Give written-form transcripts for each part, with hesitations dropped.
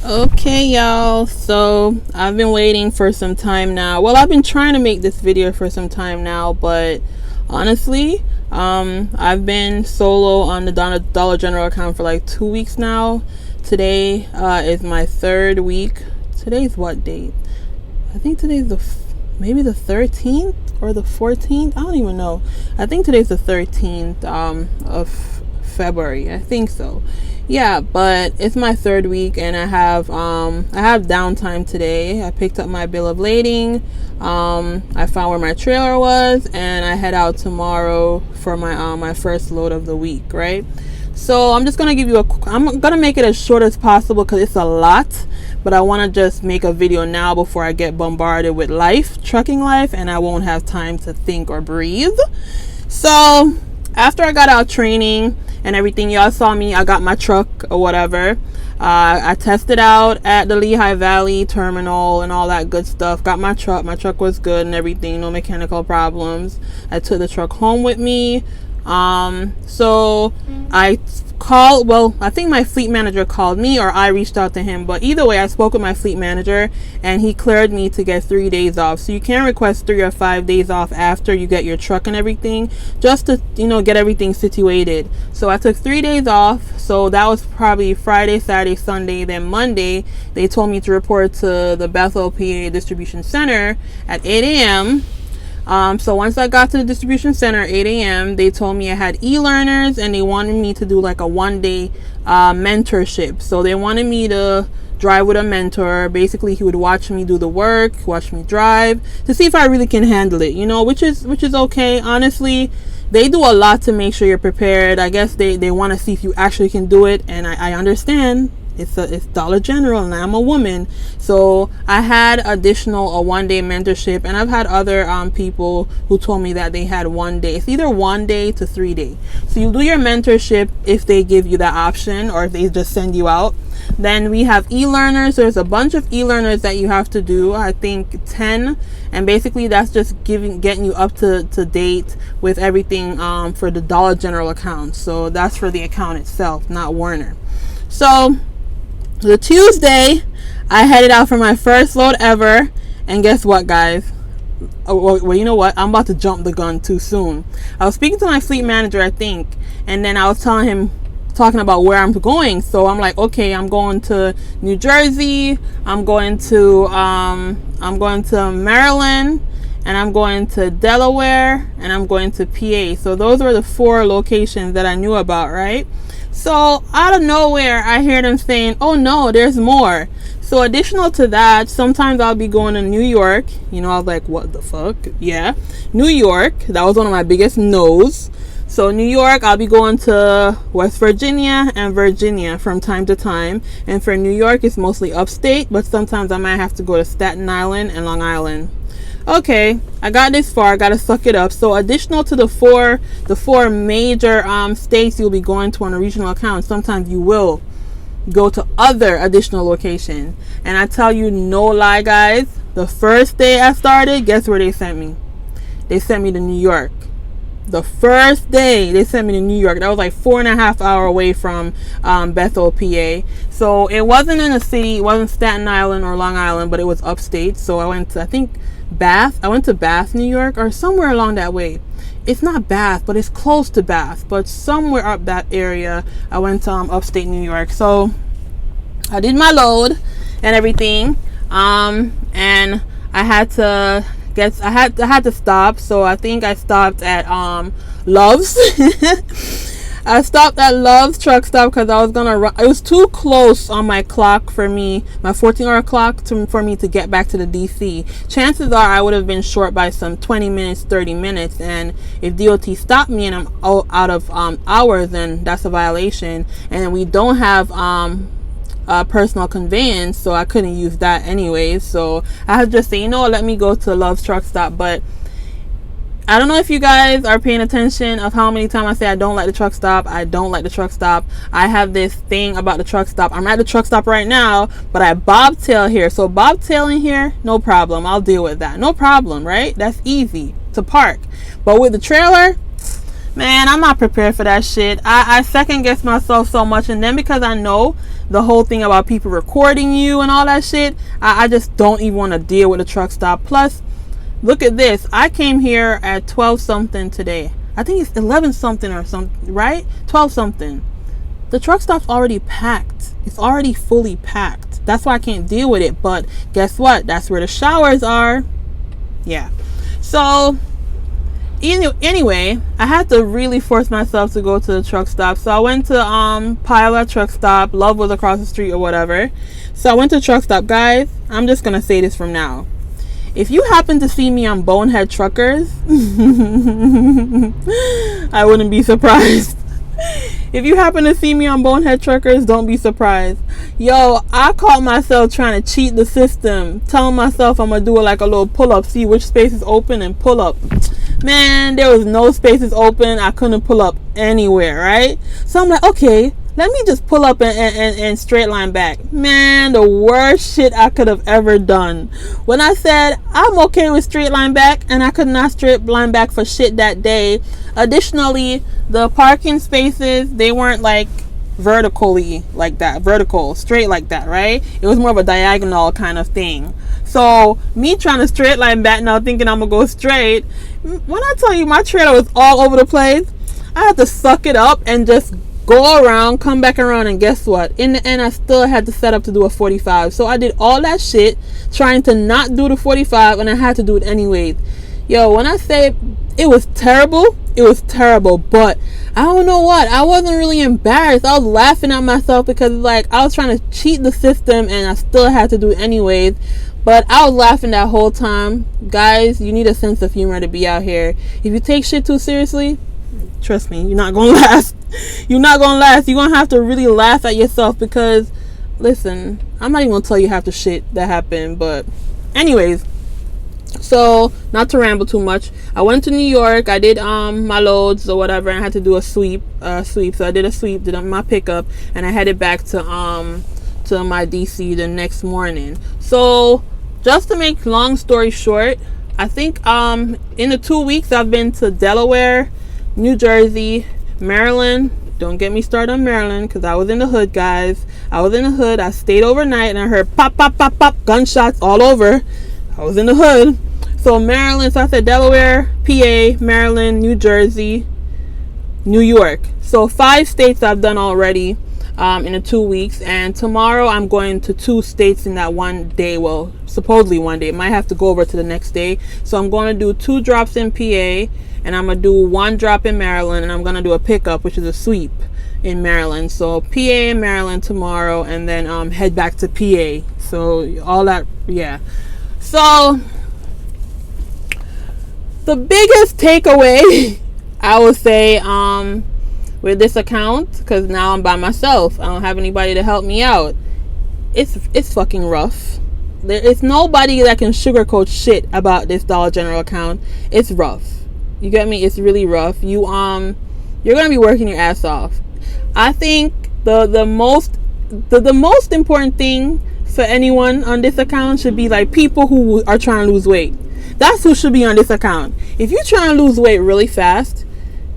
Okay, y'all, so I've been waiting for some time now. Well, I've been trying to make this video for some time now, but honestly, I've been solo on the Dollar General account for like 2 weeks now. Today is my third week. Today's what date? I think today's maybe the 13th or the 14th. I don't even know. I think today's the 13th of February. I think so. Yeah, but it's my third week and I have downtime today. I picked up my bill of lading. I found where my trailer was and I head out tomorrow for my first load of the week, right? So I'm just gonna I'm gonna make it as short as possible because it's a lot, but I want to just make a video now before I get bombarded with trucking life, and I won't have time to think or breathe. So after I got out training and everything, y'all saw me, I got my truck or whatever. I tested out at the Lehigh Valley terminal and all that good stuff. Got my truck was good and everything, no mechanical problems. I took the truck home with me. So I I think my fleet manager called me or I reached out to him, but either way I spoke with my fleet manager and he cleared me to get 3 days off. So you can request 3 or 5 days off after you get your truck and everything, just to get everything situated. So I took 3 days off. So that was probably Friday, Saturday, Sunday. Then Monday they told me to report to the Bethel, PA distribution center at 8 a.m. So once I got to the distribution center at 8 a.m., they told me I had e-learners and they wanted me to do like a 1-day mentorship. So they wanted me to drive with a mentor. Basically, he would watch me do the work, watch me drive to see if I really can handle it, which is okay. Honestly, they do a lot to make sure you're prepared. I guess they want to see if you actually can do it, and I understand. It's Dollar General and I'm a woman, so I had a 1-day mentorship, and I've had other people who told me that they had 1 day. It's either 1 day to 3 day. So you do your mentorship if they give you that option or if they just send you out. Then we have e-learners. There's a bunch of e-learners that you have to do. I think 10, and basically that's just getting you up to date with everything for the Dollar General account. So that's for the account itself, not Werner. So the Tuesday, I headed out for my first load ever, and guess what, guys? Well, you know what? I'm about to jump the gun too soon. I was speaking to my fleet manager, I think, and then I was talking about where I'm going. So I'm like, okay, I'm going to New Jersey, I'm going to Maryland, and I'm going to Delaware, and I'm going to PA. So those were the 4 locations that I knew about, right? So out of nowhere, I hear them saying, oh no, there's more. So additional to that, sometimes I'll be going to New York. I was like, what the fuck? Yeah, New York. That was one of my biggest no's. So New York, I'll be going to West Virginia and Virginia from time to time. And for New York, it's mostly upstate, but sometimes I might have to go to Staten Island and Long Island. Okay, I got this far, I gotta suck it up. So additional to the four major states you'll be going to on a regional account, sometimes you will go to other additional locations. And I tell you, no lie, guys, the first day I started, guess where they sent me? They sent me to New York. The first day they sent me to New York. That was like 4.5 hours away from Bethel, PA. So it wasn't in a city, it wasn't Staten Island or Long Island, but it was upstate. So I went to, I think, Bath. I went to Bath, New York, or somewhere along that way. It's not Bath, but it's close to Bath, but somewhere up that area. I went to upstate New York. So I did my load and everything, and I had to stop. So I think I stopped at Love's. I stopped at Love's truck stop because I was gonna run. It was too close on my clock for me, my 14-hour clock, for me to get back to the DC. Chances are I would have been short by some 20 minutes, 30 minutes. And if DOT stopped me and I'm out of hours, then that's a violation. And we don't have personal conveyance, so I couldn't use that anyways. So I had to just say, let me go to Love's truck stop. But I don't know if you guys are paying attention of how many times I say I don't like the truck stop. I don't like the truck stop. I have this thing about the truck stop. I'm at the truck stop right now, but I bobtail here. So bobtailing here, no problem. I'll deal with that. No problem, right? That's easy to park. But with the trailer, Man, I'm not prepared for that shit. I second guess myself so much, and then because I know the whole thing about people recording you and all that shit, I just don't even want to deal with a truck stop. Plus, look at this. I came here at 12 something today. I think it's 11 something or something, right? 12 something. The truck stop's already packed. It's already fully packed. That's why I can't deal with it. But guess what? That's where the showers are. Yeah. So anyway, I had to really force myself to go to the truck stop. So I went to Pilot truck stop. Love was across the street or whatever. So I went to truck stop. Guys, I'm just gonna say this from now. If you happen to see me on Bonehead Truckers, I wouldn't be surprised. If you happen to see me on Bonehead Truckers, don't be surprised. Yo, I caught myself trying to cheat the system, telling myself I'm gonna do like a little pull-up, see which space is open and pull up. Man, there was no spaces open. I couldn't pull up anywhere, right? So I'm like, okay, let me just pull up and straight line back. Man, the worst shit I could have ever done. When I said I'm okay with straight line back, and I could not straight line back for shit that day. Additionally, the parking spaces, they weren't like vertically like that, vertical, straight like that, right? It was more of a diagonal kind of thing. So me trying to straight line back now, thinking I'm gonna go straight. When I tell you my trailer was all over the place, I had to suck it up and just go around, come back around, and guess what? In the end, I still had to set up to do a 45. So I did all that shit trying to not do the 45, and I had to do it anyways. Yo, when I say it was terrible, it was terrible. But I don't know what, I wasn't really embarrassed. I was laughing at myself because like I was trying to cheat the system, and I still had to do it anyways. But I was laughing that whole time. Guys, you need a sense of humor to be out here. If you take shit too seriously, trust me, you're not gonna last. You're not gonna last. You're gonna have to really laugh at yourself because, listen, I'm not even gonna tell you half the shit that happened. But anyways, so not to ramble too much, I went to New York. I did my loads or whatever, and I had to do a sweep. So I did a sweep, did my pickup, and I headed back to my DC the next morning. So just to make long story short, I think in the 2 weeks I've been to Delaware, New Jersey, Maryland. Don't get me started on Maryland because I was in the hood, guys. I was in the hood. I stayed overnight and I heard pop, pop, pop, pop, gunshots all over. I was in the hood. So Maryland, so I said Delaware, PA, Maryland, New Jersey, New York. So 5 states I've done already in the 2 weeks. And tomorrow I'm going to 2 states in that one day. Well, supposedly one day. Might have to go over to the next day. So I'm going to do 2 drops in PA. And I'm going to do 1 drop in Maryland, and I'm going to do a pickup, which is a sweep in Maryland. So PA and Maryland tomorrow, and then head back to PA. So all that, yeah. So the biggest takeaway, I would say, with this account, because now I'm by myself. I don't have anybody to help me out. It's fucking rough. There is nobody that can sugarcoat shit about this Dollar General account. It's rough. You get me? It's really rough. You're gonna be working your ass off. I think the most important thing for anyone on this account should be like people who are trying to lose weight. That's who should be on this account. If you're trying to lose weight really fast,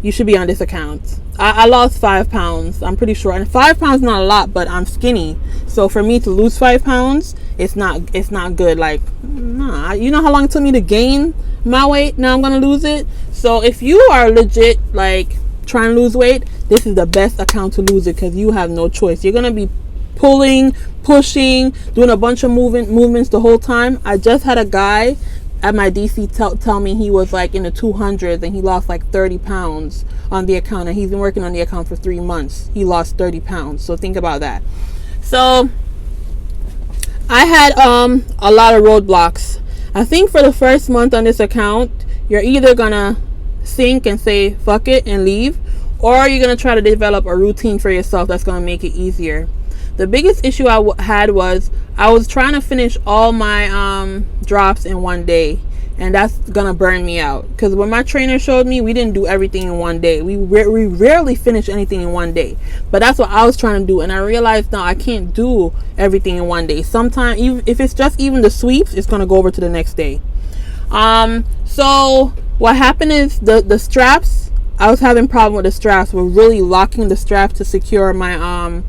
you should be on this account. I lost 5 pounds, I'm pretty sure, and 5 pounds not a lot, but I'm skinny. So for me to lose 5 pounds, it's not good. Like, nah, you know how long it took me to gain my weight? Now I'm gonna lose it. So if you are legit like trying to lose weight, this is the best account to lose it because you have no choice. You're gonna be pulling, pushing, doing a bunch of movements the whole time. I just had a guy at my DC tell me he was like in the 200s and he lost like 30 pounds on the account, and he's been working on the account for 3 months. He lost 30 pounds. So think about that. So I had a lot of roadblocks. I think for the first month on this account, you're either gonna sink and say fuck it and leave, or you're gonna try to develop a routine for yourself that's gonna make it easier. The biggest issue I had was I was trying to finish all my drops in one day, and that's gonna burn me out because when my trainer showed me, we didn't do everything in one day. We rarely finish anything in one day, but that's what I was trying to do, and I realized now I can't do everything in one day. Sometimes even if it's just even the sweeps, it's gonna go over to the next day. So what happened is the straps, I was having problem with the straps. We're really locking the straps to secure my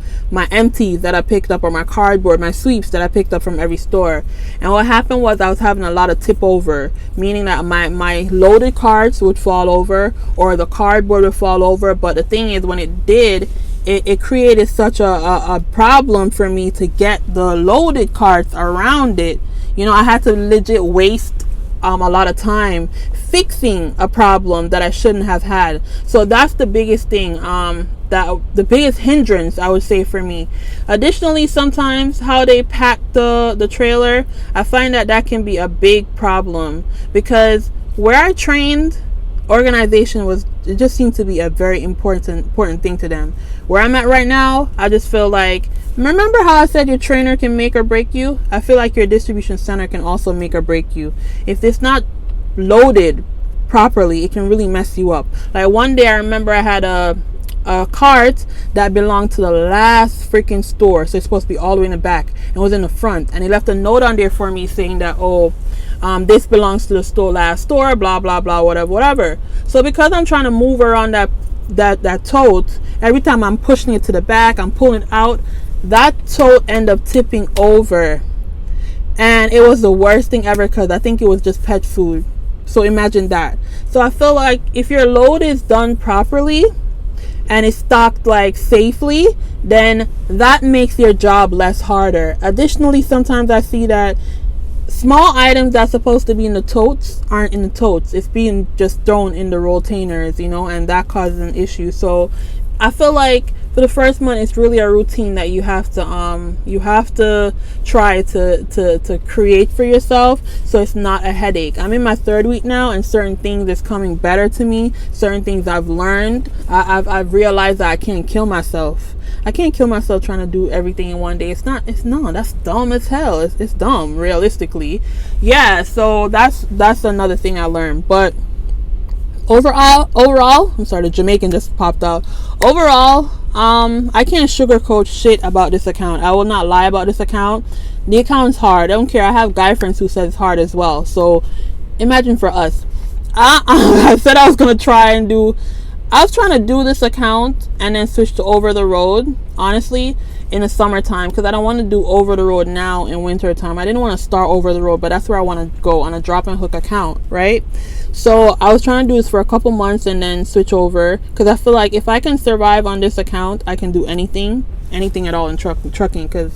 empties that I picked up, or my cardboard, my sweeps that I picked up from every store. And what happened was I was having a lot of tip over, meaning that my loaded carts would fall over, or the cardboard would fall over. But the thing is, when it did, it created such a problem for me to get the loaded carts around it. You know, I had to legit waste a lot of time fixing a problem that I shouldn't have had. So that's the biggest thing, that the biggest hindrance, I would say, for me. Additionally, sometimes how they pack the trailer, I find that can be a big problem, because where I trained, organization it just seemed to be a very important thing to them. Where I'm at right now, I just feel like, remember how I said your trainer can make or break you? I feel like your distribution center can also make or break you. If it's not loaded properly, it can really mess you up. Like one day I remember I had a cart that belonged to the last freaking store, so it's supposed to be all the way in the back, and was in the front, and he left a note on there for me saying that, this belongs to the last store, blah blah blah, whatever. So because I'm trying to move around that tote, every time I'm pushing it to the back, I'm pulling it out, that tote ended up tipping over, and it was the worst thing ever, because I think it was just pet food. So imagine that. So I feel like if your load is done properly and it's stocked like safely, then that makes your job less harder. Additionally, sometimes I see that small items that's supposed to be in the totes aren't in the totes. It's being just thrown in the rotainers, you know, and that causes an issue. So I feel like for the first month, it's really a routine that you have to try to create for yourself, so it's not a headache. I'm in my 3rd week now, and certain things is coming better to me. Certain things I've learned, I've realized that I can't kill myself. I can't kill myself trying to do everything in one day. That's dumb as hell. It's dumb, realistically. Yeah, so that's another thing I learned. But overall, I'm sorry, the Jamaican just popped out. Overall, I can't sugarcoat shit about this account. I will not lie about this account. The account's hard. I don't care. I have guy friends who said it's hard as well. So imagine for us. I said I was trying to do this account and then switch to over the road, honestly, in the summertime, because I don't want to do over the road now in winter time. I didn't want to start over the road, but that's where I want to go, on a drop and hook account, right? So I was trying to do this for a couple months and then switch over, because I feel like if I can survive on this account, I can do anything at all in trucking, because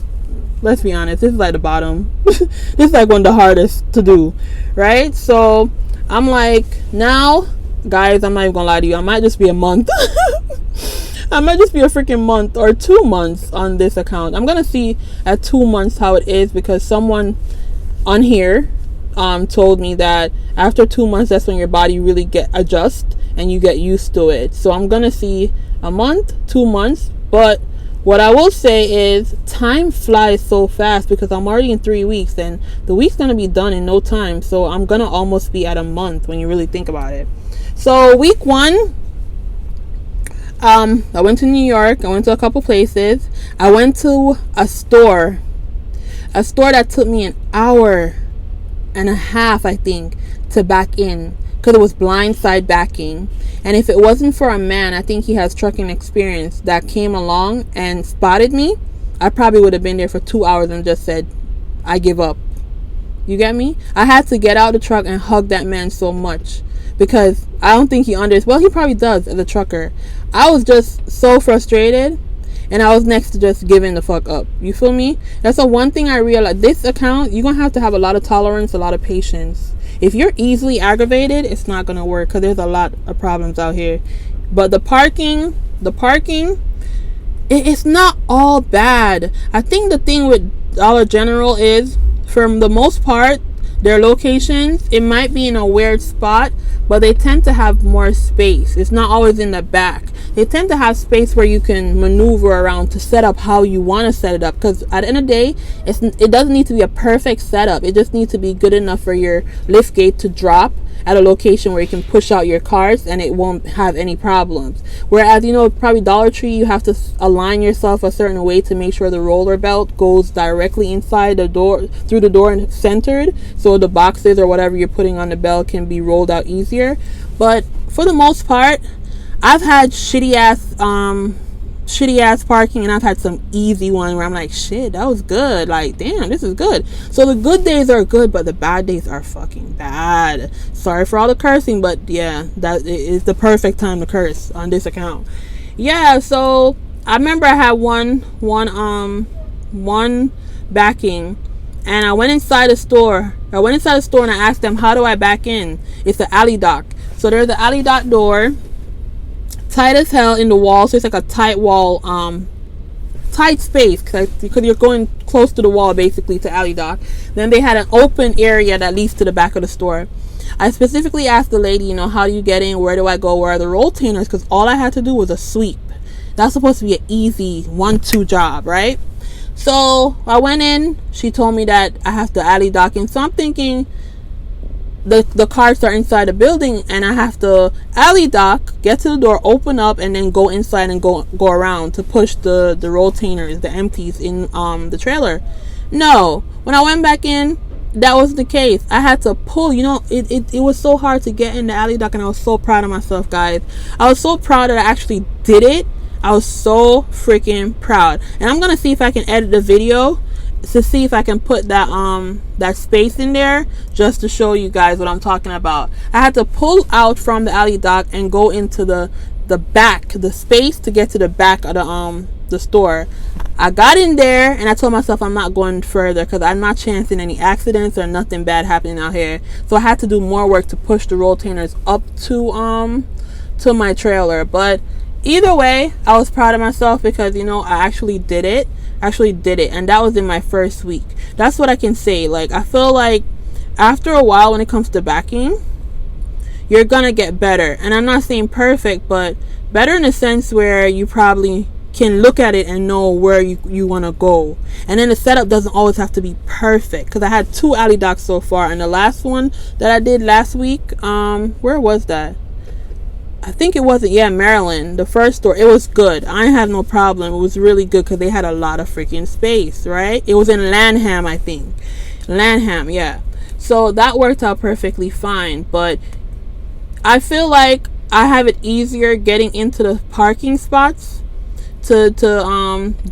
let's be honest, this is like the bottom. This is like one of the hardest to do, right? So I'm like, now, guys, I'm not even gonna lie to you, I might just be a month. I might just be a freaking month or 2 months on this account. I'm gonna see at 2 months how it is, because someone on here told me that after 2 months, that's when your body really adjust and you get used to it. So I'm gonna see a month, 2 months. But what I will say is, time flies so fast, because I'm already in 3 weeks, and the week's gonna be done in no time. So I'm gonna almost be at a month when you really think about it. So week 1, I went to New York. I went to a couple places. I went to a store that took me an hour and a half, I think, to back in, because it was blindside backing. And if it wasn't for a man, I think he has trucking experience, that came along and spotted me, I probably would have been there for 2 hours and just said, I give up. You get me? I had to get out of the truck and hug that man so much, because I don't think he understands. Well, he probably does as a trucker. I was just so frustrated, and I was next to just giving the fuck up. You feel me? That's the one thing I realized. This account, you're going to have a lot of tolerance, a lot of patience. If you're easily aggravated, it's not going to work, because there's a lot of problems out here. But the parking, it's not all bad. I think the thing with Dollar General is, for the most part, their locations, it might be in a weird spot, but they tend to have more space. It's not always in the back. They tend to have space where you can maneuver around to set up how you want to set it up, because at the end of the day, it doesn't need to be a perfect setup. It just needs to be good enough for your lift gate to drop at a location where you can push out your carts and it won't have any problems. Whereas, probably Dollar Tree, you have to align yourself a certain way to make sure the roller belt goes directly inside the door, through the door, and centered, so the boxes or whatever you're putting on the belt can be rolled out easier. But for the most part, I've had shitty ass parking, and I've had some easy one where I'm like, shit, that was good. Like, damn, this is good. So the good days are good, but the bad days are fucking bad. Sorry for all the cursing, but yeah, that is the perfect time to curse on this account. Yeah, so I remember I had one backing, and I went inside the store. I went inside the store and I asked them, how do I back in? It's the alley dock. So there's the alley dock door, tight as hell in the wall. So it's like a tight wall, tight space, because you're going close to the wall basically to alley dock. Then they had an open area that leads to the back of the store. I specifically asked the lady, how do you get in? Where do I go? Where are the rotainers? Because all I had to do was a sweep. That's supposed to be an easy 1-2 job, right? So I went in. She told me that I have to alley dock in. So I'm thinking the carts are inside the building, and I have to alley dock, get to the door, open up, and then go inside and go around to push the rotainers, the empties in the trailer. No, when I went back in, that was the case. I had to pull. It was so hard to get in the alley dock, and I was so proud of myself, guys. I was so proud that I actually did it. I was so freaking proud. And I'm gonna see if I can edit the video to see if I can put that space in there, just to show you guys what I'm talking about. I had to pull out from the alley dock and go into the back, the space to get to the back of the store. I got in there and I told myself I'm not going further because I'm not chancing any accidents or nothing bad happening out here. So I had to do more work to push the rotainers up to my trailer. But either way, I was proud of myself because I actually did it. And that was in my first week. That's what I can say. Like, I feel like after a while, when it comes to backing, you're gonna get better. And I'm not saying perfect, but better in a sense where you probably can look at it and know where you want to go. And then the setup doesn't always have to be perfect, because I had 2 alley docks so far, and the last one that I did last week, where was that? I think it wasn't, Maryland, the first store. It was good. I have no problem. It was really good because they had a lot of freaking space, right? It was in Lanham, I think. Lanham, yeah. So that worked out perfectly fine. But I feel like I have it easier getting into the parking spots to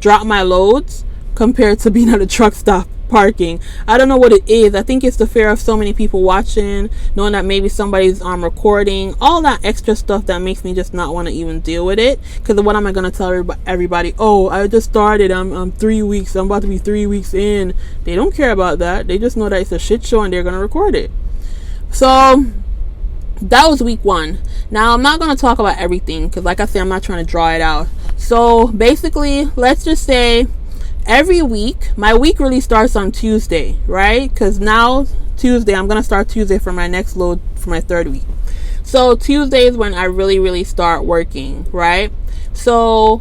drop my loads compared to being at a truck stop parking. I don't know what it is. I think it's the fear of so many people watching, knowing that maybe somebody's recording, all that extra stuff that makes me just not want to even deal with it. Because what am I going to tell everybody? Oh, I just started, I'm 3 weeks, I'm about to be 3 weeks in. They don't care about that. They just know that it's a shit show and they're going to record it. So that was week 1. Now I'm not going to talk about everything because, like I said, I'm not trying to draw it out. So basically, let's just say every week, my week really starts on Tuesday, right? Because now Tuesday, I'm going to start Tuesday for my next load for my 3rd week. So Tuesday is when I really start working, right? So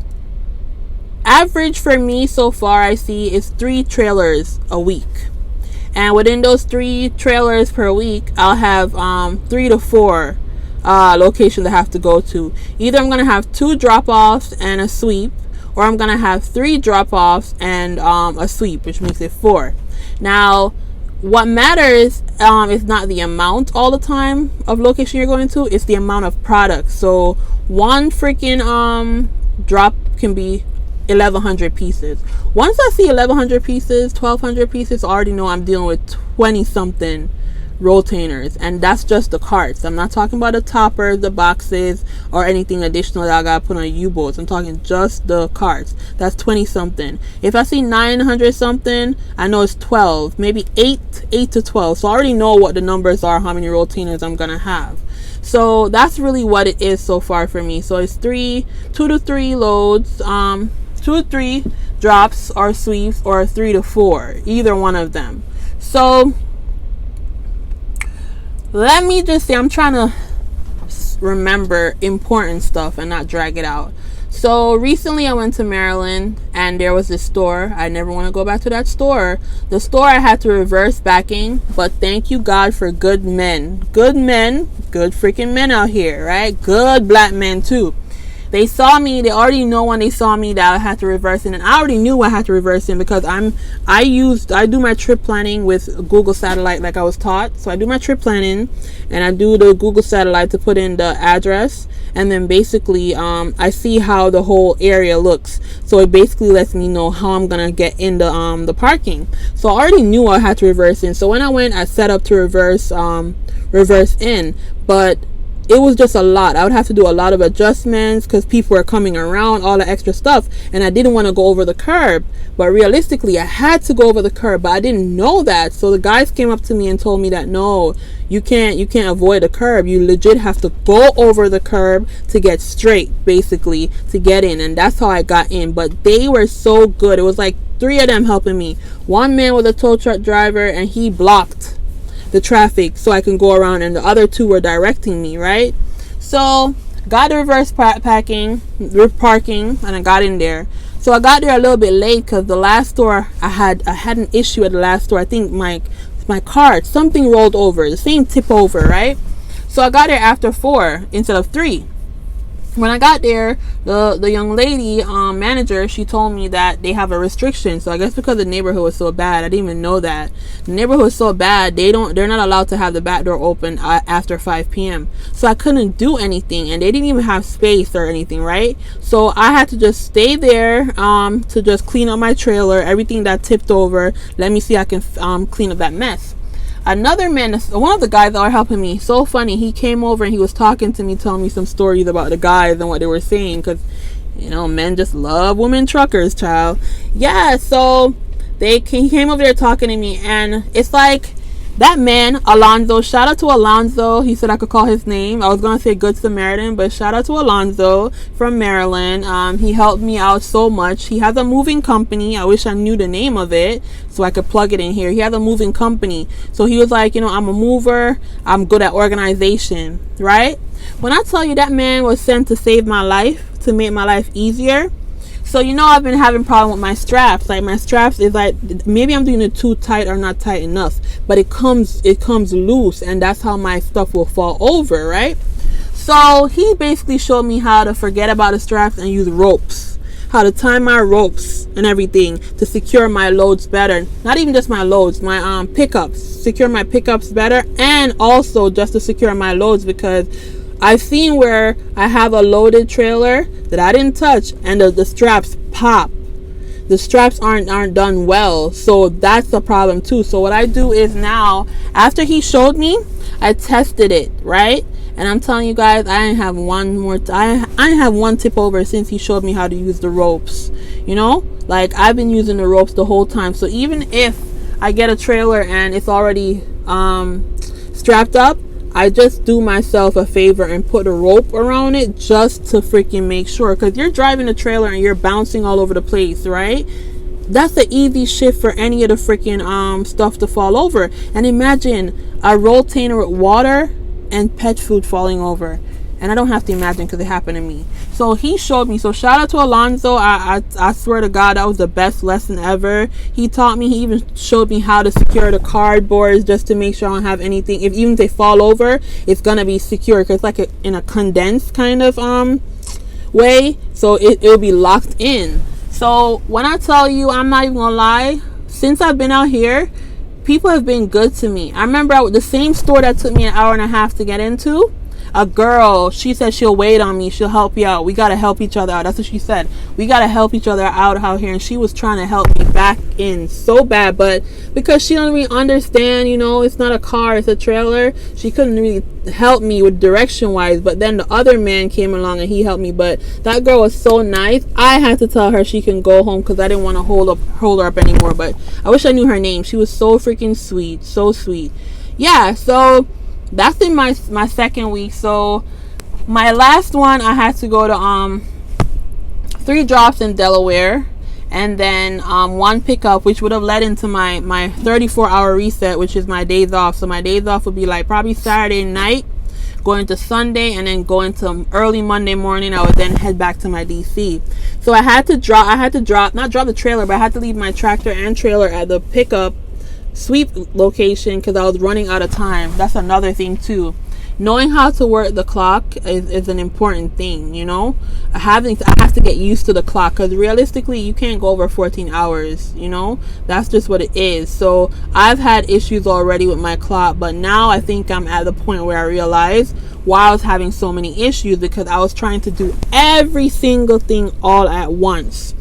average for me so far, I see, is 3 trailers a week. And within those 3 trailers per week, I'll have 3 to 4 locations I have to go to. Either I'm going to have 2 drop-offs and a sweep, or I'm going to have 3 drop-offs and a sweep, which makes it 4. Now, what matters is not the amount all the time of location you're going to, it's the amount of products. So one freaking drop can be 1,100 pieces. Once I see 1,100 pieces, 1,200 pieces, I already know I'm dealing with 20-something rotainers, and that's just the carts. I'm not talking about the toppers, the boxes, or anything additional that I gotta put on U-boats. I'm talking just the carts. That's 20 something. If I see 900 something, I know it's 12, maybe 8 to 12. So I already know what the numbers are, how many rotainers I'm gonna have. So that's really what it is so far for me. So it's 2 to 3 loads, 2 to 3 drops or sweeps, or 3 to 4, either one of them. So let me just say, I'm trying to remember important stuff and not drag it out. So recently I went to Maryland and there was this store. I never want to go back to that store. The store I had to reverse backing, but thank you God for good men. Good freaking men out here, right? Good black men too. They saw me. They already know when they saw me that I had to reverse in, and I already knew I had to reverse in because I do my trip planning with Google Satellite like I was taught. So I do my trip planning, and I do the Google Satellite to put in the address, and then basically I see how the whole area looks. So it basically lets me know how I'm gonna get in the parking. So I already knew I had to reverse in. So when I went, I set up to reverse in, but it was just a lot. I would have to do a lot of adjustments because people were coming around, all the extra stuff, and I didn't want to go over the curb. But realistically, I had to go over the curb, but I didn't know that. So the guys came up to me and told me that no, you can't avoid the curb. You legit have to go over the curb to get straight, basically, to get in. And that's how I got in. But they were so good. It was like 3 of them helping me. One man was a tow truck driver, and he blocked the traffic so I can go around, and the other 2 were directing me, right? So got the reverse parking, and I got in there. So I got there a little bit late because the last store I had an issue at the last store. I think my cart, something rolled over, the same tip over, right? So I got there after 4 instead of 3. When I got there, the young lady manager, she told me that they have a restriction. So I guess because the neighborhood was so bad, I didn't even know that the neighborhood was so bad, they're not allowed to have the back door open after 5 p.m. So I couldn't do anything, and they didn't even have space or anything, right? So I had to just stay there to just clean up my trailer, everything that tipped over. Let me see, I can clean up that mess. Another man, one of the guys that are helping me, so funny, he came over and he was talking to me, telling me some stories about the guys and what they were saying, because men just love women truckers, child. Yeah, so he came over there talking to me, and it's like that man, Alonzo, shout out to Alonzo. He said I could call his name. I was going to say Good Samaritan, but shout out to Alonzo from Maryland. He helped me out so much. He has a moving company. I wish I knew the name of it so I could plug it in here. He has a moving company. So he was like, I'm a mover. I'm good at organization, right? When I tell you that man was sent to save my life, to make my life easier. So I've been having problem with my straps. Like my straps is like, maybe I'm doing it too tight or not tight enough, but it comes loose, and that's how my stuff will fall over, right? So he basically showed me how to forget about the straps and use ropes, how to tie my ropes and everything to secure my loads better. Not even just my loads, my pickups, secure my pickups better, and also just to secure my loads, because I've seen where I have a loaded trailer that I didn't touch, and the straps pop. The straps aren't done well, so that's the problem too. So what I do is now, after he showed me, I tested it, right? And I'm telling you guys, I didn't have one tip over since he showed me how to use the ropes. Like I've been using the ropes the whole time. So even if I get a trailer and it's already strapped up, I just do myself a favor and put a rope around it just to freaking make sure. Because you're driving a trailer and you're bouncing all over the place, right? That's an easy shift for any of the freaking stuff to fall over. And imagine a rolltainer with water and pet food falling over. And I don't have to imagine because it happened to me. So he showed me. So shout out to Alonzo. I swear to God, that was the best lesson ever. He taught me. He even showed me how to secure the cardboards just to make sure I don't have anything. Even if they fall over, it's going to be secure because it's like in a condensed kind of way. So it'll be locked in. So when I tell you, I'm not even going to lie. Since I've been out here, people have been good to me. I remember the same store that took me an hour and a half to get into. A girl, she said she'll wait on me, she'll help you out, we gotta help each other out. That's what she said. We gotta help each other out here. And she was trying to help me back in so bad, but because she don't really understand, it's not a car, it's a trailer, she couldn't really help me with direction wise. But then the other man came along and he helped me. But that girl was so nice. I had to tell her she can go home because I didn't want to hold her up anymore. But I wish I knew her name. She was so freaking sweet, so sweet. Yeah, so that's in my second week. So my last one, I had to go to 3 drops in Delaware, and then 1 pickup, which would have led into my 34-hour reset, which is my days off. So my days off would be like probably Saturday night going to Sunday, and then going to early Monday morning. I would then head back to my DC. So not drop the trailer, but I had to leave my tractor and trailer at the pickup sweep location because I was running out of time. That's another thing too. knowing how to work the clock is an important thing, you know. I have to get used to the clock, because realistically you can't go over 14 hours, you know. That's just what it is. So I've had issues already with my clock, but now I think I'm at the point where I realize why I was having so many issues, because I was trying to do every single thing all at once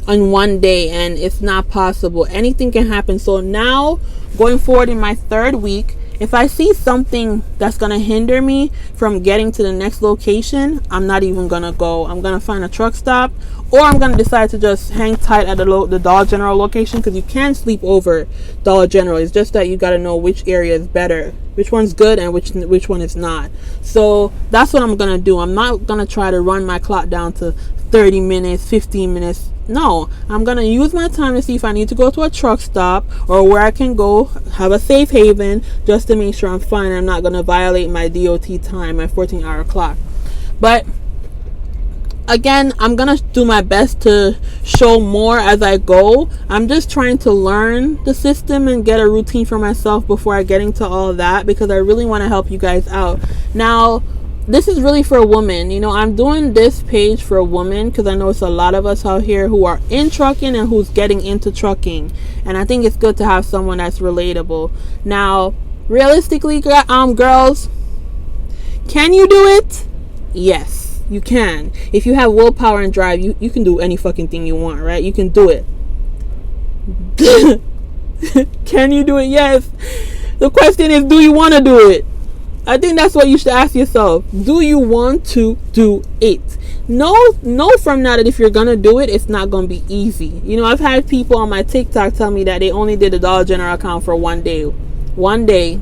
on one day, and it's not possible. Anything can happen. So now, going forward in my 3rd week, if I see something that's going to hinder me from getting to the next location, I'm not even going to go. I'm going to find a truck stop, or I'm going to decide to just hang tight at the Dollar General location, because you can sleep over Dollar General. It's just that you got to know which area is better, which one's good and which one is not. So that's what I'm going to do. I'm not going to try to run my clock down to 30 minutes, 15 minutes. No, I'm going to use my time to see if I need to go to a truck stop, or where I can go have a safe haven, just to make sure I'm fine. I'm not going to violate my DOT time, my 14-hour clock. But again, I'm going to do my best to show more as I go. I'm just trying to learn the system and get a routine for myself before I get into all of that, because I really want to help you guys out. Now, this is really for a woman. You know, I'm doing this page for a woman because I know it's a lot of us out here who are in trucking and who's getting into trucking, and I think it's good to have someone that's relatable. Now, realistically, girls, can you do it? Yes, you can. If you have willpower and drive, you can do any fucking thing you want, right? You can do it. Can you do it? Yes. The question is, do you want to do it? I think that's what you should ask yourself. Do you want to do it? Know from now that if you're gonna do it, it's not gonna be easy. You know, I've had people on my TikTok tell me that they only did the Dollar General account for one day. One day.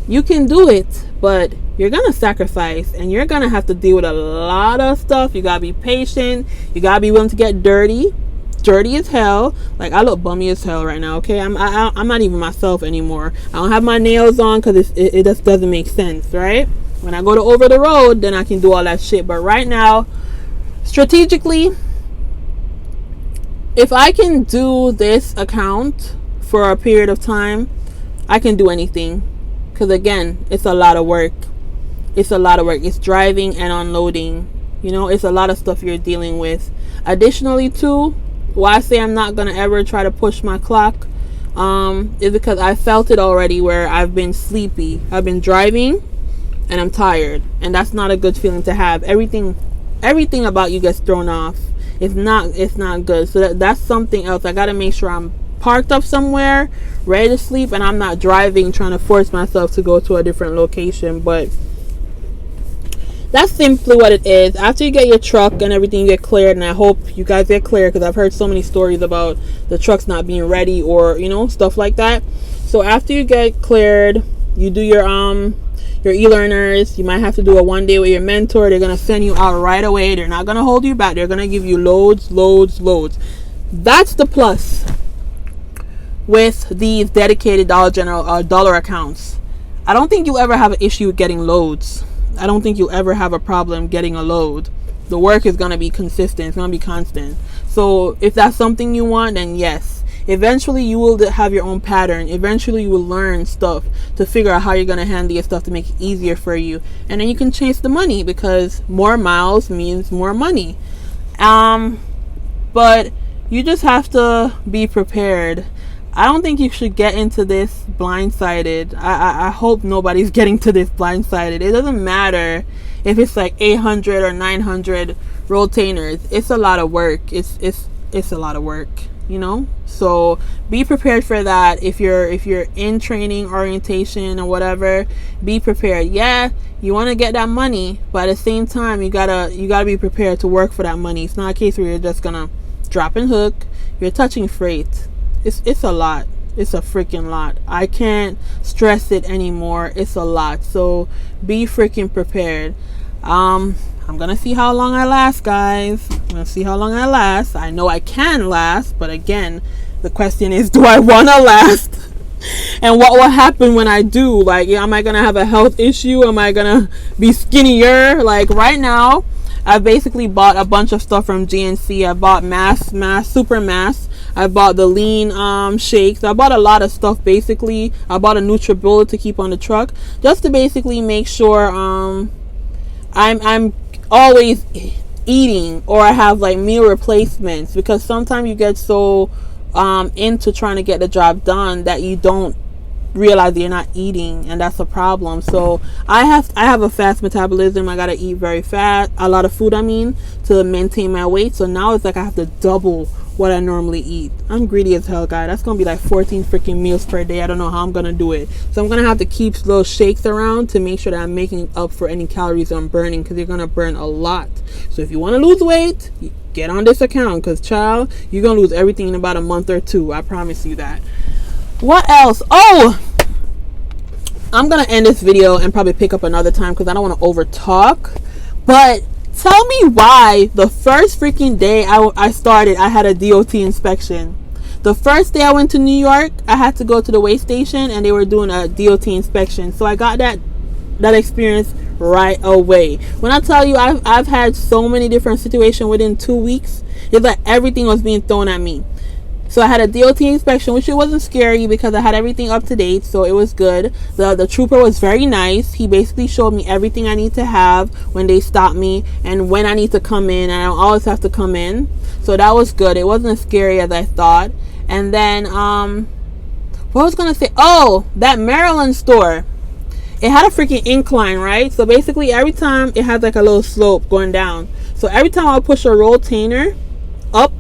You can do it, but you're gonna sacrifice, and you're gonna have to deal with a lot of stuff. You gotta be patient. You gotta be willing to get dirty as hell. Like, I look bummy as hell right now, okay? I'm not even myself anymore. I don't have my nails on because it just doesn't make sense, right? When I go to over the road, then I can do all that shit. But right now, strategically, if I can do this account for a period of time, I can do anything. Because again, it's a lot of work. It's driving and unloading. You know, it's a lot of stuff you're dealing with. Additionally, too, why I say I'm not going to ever try to push my clock is because I felt it already, where I've been sleepy. I've been driving and I'm tired. And that's not a good feeling to have. Everything about you gets thrown off. It's not good. So that's something else. I got to make sure I'm parked up somewhere, ready to sleep, and I'm not driving, trying to force myself to go to a different location. But that's simply what it is. After you get your truck and everything, you get cleared, and I hope you guys get cleared, because I've heard so many stories about the trucks not being ready, or, you know, stuff like that. So after you get cleared, you do your e-learners. You might have to do a 1 day with your mentor. They're gonna send you out right away. They're not gonna hold you back. They're gonna give you loads. That's the plus with these dedicated Dollar General dollar accounts. I don't think you'll ever have an issue with getting loads. I don't think you'll ever have a problem getting a load. The work is going to be consistent. It's going to be constant. So if that's something you want, then yes. Eventually you will have your own pattern. Eventually you will learn stuff to figure out how you're going to handle your stuff to make it easier for you. And then you can chase the money, because more miles means more money. But you just have to be prepared. I don't think you should get into this blindsided. I hope nobody's getting to this blindsided. It doesn't matter if it's like 800 or 900 rotainers. It's a lot of work. It's a lot of work, you know? So be prepared for that. If you're in training, orientation, or whatever, be prepared. Yeah, you want to get that money, but at the same time, you gotta be prepared to work for that money. It's not a case where you're just gonna drop and hook. You're touching freight. It's a lot. It's a freaking lot. I can't stress it anymore. It's a lot. So be freaking prepared. I'm gonna see how long I last, guys. I'm gonna see how long I last. I know I can last, but again, the question is, do I wanna last? And what will happen when I do? Like, am I gonna have a health issue? Am I gonna be skinnier? Like, right now, I basically bought a bunch of stuff from GNC. I bought super mass. I bought the lean shakes. I bought a lot of stuff basically. I bought a NutriBullet to keep on the truck, just to basically make sure I'm always eating, or I have like meal replacements, because sometimes you get so into trying to get the job done that you don't realize that you're not eating, and that's a problem. So I have a fast metabolism. I gotta eat very fast, a lot of food, I mean, to maintain my weight. So now it's like I have to double what I normally eat. I'm greedy as hell, guys. That's gonna be like 14 freaking meals per day. I don't know how I'm gonna do it. So I'm gonna have to keep little shakes around to make sure that I'm making up for any calories I'm burning, because you're gonna burn a lot. So if you want to lose weight, get on this account, because child, you're gonna lose everything in about a month or two. I promise you that. What else? Oh, I'm gonna end this video and probably pick up another time, because I don't want to over talk. But tell me why the first freaking day I started, I had a DOT inspection. The first day I went to New York, I had to go to the weigh station and they were doing a DOT inspection. So I got that experience right away. When I tell you I've had so many different situations within 2 weeks, it's like everything was being thrown at me. So I had a DOT inspection, which it wasn't scary because I had everything up to date, so it was good. The trooper was very nice. He basically showed me everything I need to have when they stop me, and when I need to come in, and I don't always have to come in. So that was good. It wasn't as scary as I thought. And then what was I gonna say? Oh, that Maryland store, it had a freaking incline, right? So basically every time it has like a little slope going down. So every time I push a rotainer up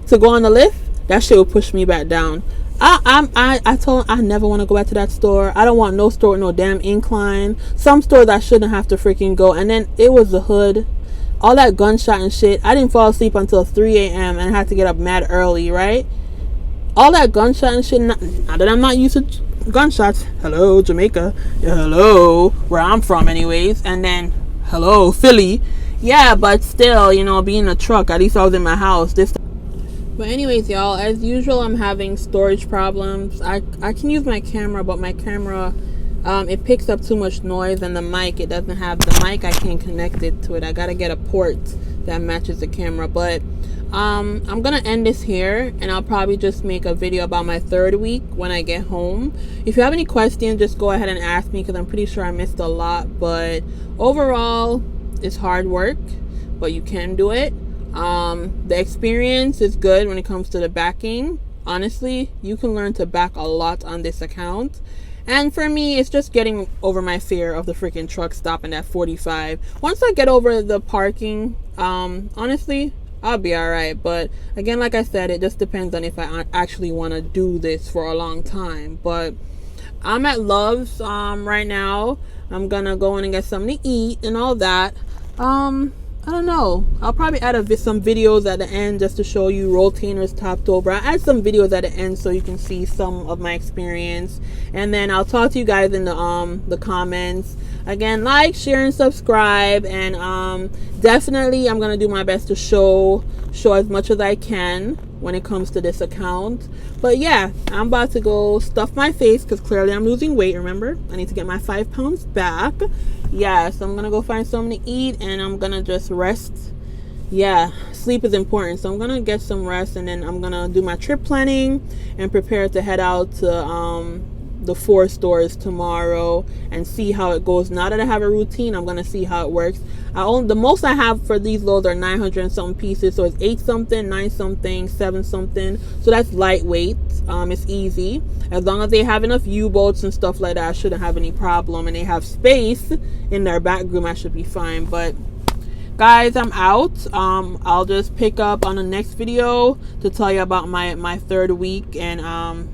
to go on the lift, that shit would push me back down. I told him I never want to go back to that store. I don't want no store with no damn incline. Some stores I shouldn't have to freaking go. And then it was the hood, all that gunshot and shit. I didn't fall asleep until 3 a.m. and I had to get up mad early, right? All that gunshot and shit. Not that I'm not used to gunshots. Hello, Jamaica. Hello, where I'm from anyways. And then hello, Philly. Yeah, but still, you know, being in a truck, at least I was in my house. But anyways, y'all, as usual, I'm having storage problems. I can use my camera, but my camera, it picks up too much noise, and the mic, it doesn't have the mic. I can't connect it to it. I gotta get a port that matches the camera. But I'm gonna end this here, and I'll probably just make a video about my 3rd week when I get home. If you have any questions, just go ahead and ask me, because I'm pretty sure I missed a lot. But overall, it's hard work, but you can do it. The experience is good when it comes to the backing. Honestly, you can learn to back a lot on this account. And for me, it's just getting over my fear of the freaking truck stopping at 45. Once I get over the parking, honestly, I'll be alright. But again, like I said, it just depends on if I actually want to do this for a long time. But I'm at Love's right now. I'm gonna go in and get something to eat and all that. I don't know. I'll probably add some videos at the end just to show you rotainers topped over. I'll add some videos at the end so you can see some of my experience. And then I'll talk to you guys in the comments. Again, like, share, and subscribe. And definitely I'm going to do my best to show as much as I can when it comes to this account. But yeah, I'm about to go stuff my face because clearly I'm losing weight. Remember, I need to get my 5 pounds back. Yeah, so I'm gonna go find something to eat, and I'm gonna just rest. Yeah, sleep is important, so I'm gonna get some rest, and then I'm gonna do my trip planning and prepare to head out to the 4 stores tomorrow and see how it goes. Now that I have a routine, I'm gonna see how it works. The most I have for these loads are 900 and something pieces, so it's 8 something, 9 something, 7 something. So that's lightweight. It's easy. As long as they have enough U-bolts and stuff like that, I shouldn't have any problem, and they have space in their back room, I should be fine. But guys, I'm out. I'll just pick up on the next video to tell you about my 3rd week and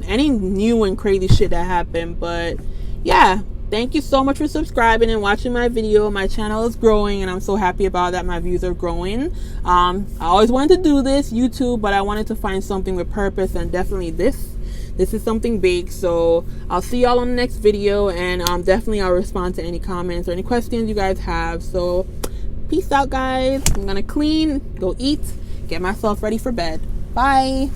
any new and crazy shit that happened. But yeah, thank you so much for subscribing and watching my video. My channel is growing, and I'm so happy about that. My views are growing. I always wanted to do this YouTube, but I wanted to find something with purpose, and definitely this is something big. So I'll see y'all on the next video, and definitely I'll respond to any comments or any questions you guys have. So peace out, guys. I'm gonna clean, go eat, get myself ready for bed. Bye.